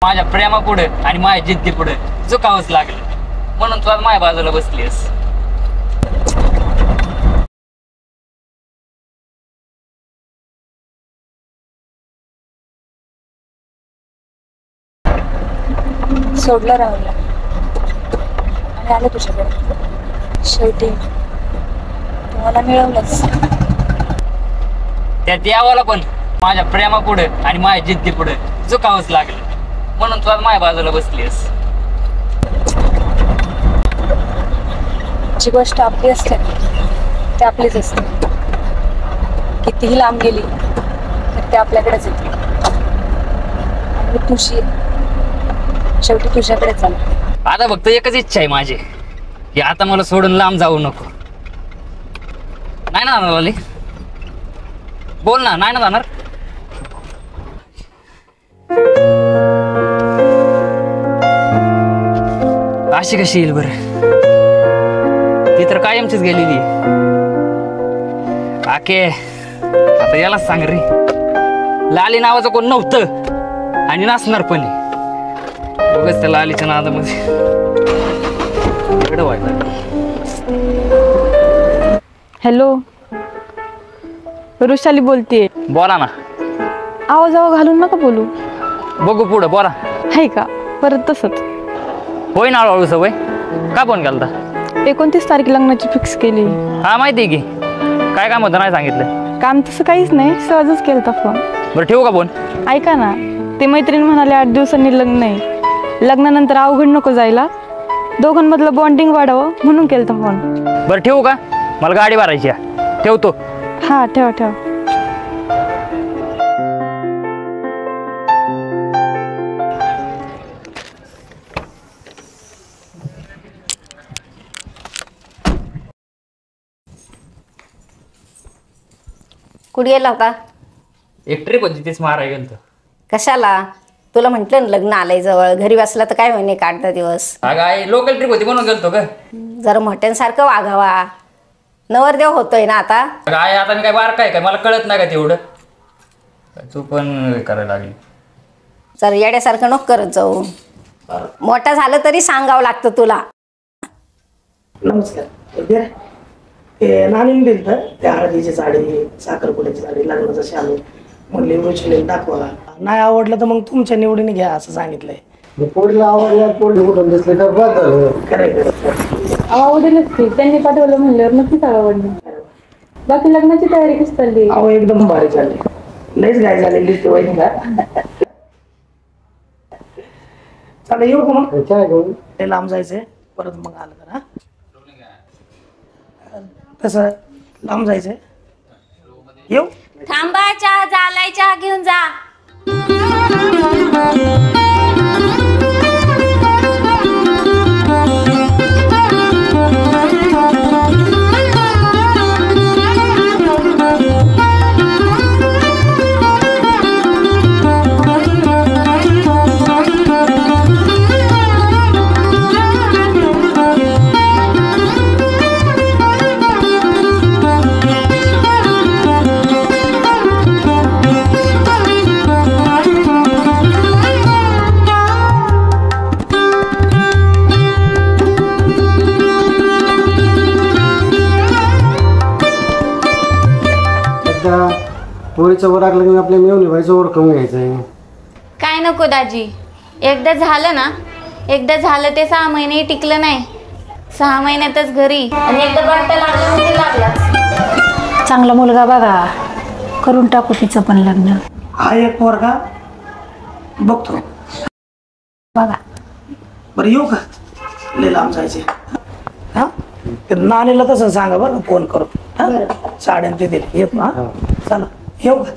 माझ्या प्रेमापुढे आणि माझ्या जिद्दीपुढे झुकावंच लागलं, म्हणून तू आज माझ्या बाजूला बसलीस. सोडलं राहुलला आणि आलं तुझ्याकडे. शेवटी तुम्हाला मिळवलंच. त्या देवाला पण माझ्या प्रेमापुढे आणि माझ्या जिद्दीपुढे झुकावंच लागलं, म्हणून तू आज माझ्या बाजूला बसलीस. जी गोष्ट आपली असते ती आपलीच असते. कितीही लांब गेली तर ते आपल्याकडेच येते. आणि तुझी शेवटी तुझ्याकडेच आलं. आता फक्त एकच इच्छा आहे माझी, की आता मला सोडून लांब जाऊ नको. नाही ना जाणार वाली? बोल ना, नाही ना जाणार? अशी कशी येईल बरं? ती तर कायमचीच गेलेली. आके आता यालाच सांग रे, लाली नावाचं कोण नव्हतं आणि नसणार पण. बघच त्या लालीच्या नादामध्ये व्हायला. हॅलो, वृषाली बोलतेय. बोला ना. आवाज घालून नका बोलू. बघू पुढं, बोला. आहे का परत तसंच? होय ना, हळूहळू सवय. का फोन केलता? 29 तारीख लग्नाची फिक्स केली. हा माहिती आहे की. काय काम होतं नाही सांगितलं? काम तसं काहीच नाही, सहजच केलता फोन. बरं ठेवू का फोन? ऐका ना, ते मैत्रीण म्हणाले 8 दिवसांनी लग्न आहे, लग्नानंतर अवघड नको जायला, दोघांमधलं बॉन्डिंग वाढावं म्हणून केलता फोन. बरं ठेवू का? मला गाडी भरायची आहे, ठेवतो. हा ठेवा ठेवा. कुठे गेला होता? एक ट्रिप होती, तीच मारायला गेलतो. कशाला? तुला म्हटलं ना लग्न आलंय जवळ, घरी बसला तर काय म्हणे 8-10 दिवस. अगं आई, लोकल ट्रिप होती म्हणून गेलतो का. जरा मोठ्यांसारखं वागावा, नवरदेव होतोय ना आता. अगं आई, आता मी काय बारका आहे काय? मला कळत नाही का तेवढं? तू पण करायला लागली. जरा येड्यासारखं नको करत जाऊ. मोठा झालं तरी सांगावं लागतं तुला. नमस्कार. ते नाणीने दिलं तर त्या हळदीची साडी, साखरपुड्याची साडी, लग्नाचं शालू म्हणले वृषालीला दाखवा. नाही आवडलं तर मग तुमच्या निवडीने घ्या असं सांगितलंय. पोरीला आवडल्या, पोरी कुठून दिसले तर बस झालं. आवडेलच की, त्यांनी पाठवलं म्हणल्यावर नक्कीच आवडली. बाकी लग्नाची तयारी कशी चालली? अहो एकदम भारी चालली. लईच गाय झालेली दिसते वहिनी का. चला येऊ का मग? चहा घेऊन ते लांब जायचंय, परत मग आलं तर. हा तसं लांब जायचंय, येऊ. थांबा, चहा झालाय, चहा घेऊन जा. पोरीचं वर लागलं की आपल्या मेवणी व्हायचं वर कमी घ्यायचंय. काय नको दाजी, एकदा झालं ना, एकदा झालं ते 6 महिने टिकलं नाही. 6 महिन्यातच घरी आणि एकदा बट्टा लागला म्हणजे लागला. चांगला मुलगा बघा, करून टाकू तिचं पण लग्न. हा एक पोरगा बघतो बघा. बरं येऊ का? लय लांब जायचे. हा ते नाणीला तसं सांगा बरं, फोन करू. हा साड्यान ते दिले येत ना. चला येऊ का?